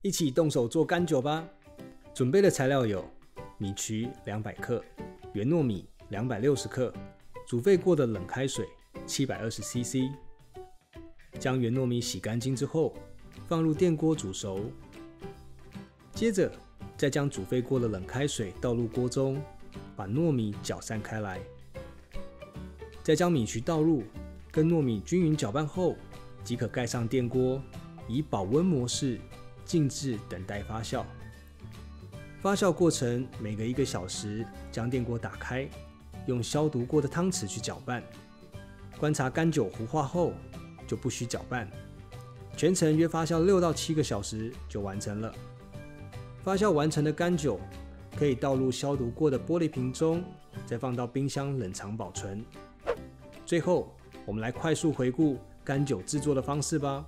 一起动手做甘酒吧！准备的材料有米曲200克、原糯米260克、煮沸过的冷开水720cc。将原糯米洗干净之后，放入电锅煮熟。接着，再将煮沸过的冷开水倒入锅中，把糯米搅散开来。再将米曲倒入，跟糯米均匀搅拌后，即可盖上电锅，以保温模式静置等待发酵。发酵过程每隔1个小时将电锅打开，用消毒过的汤匙去搅拌。观察甘酒糊化后，就不需搅拌。全程约发酵6到7个小时就完成了。发酵完成的甘酒可以倒入消毒过的玻璃瓶中，再放到冰箱冷藏保存。最后，我们来快速回顾甘酒制作的方式吧。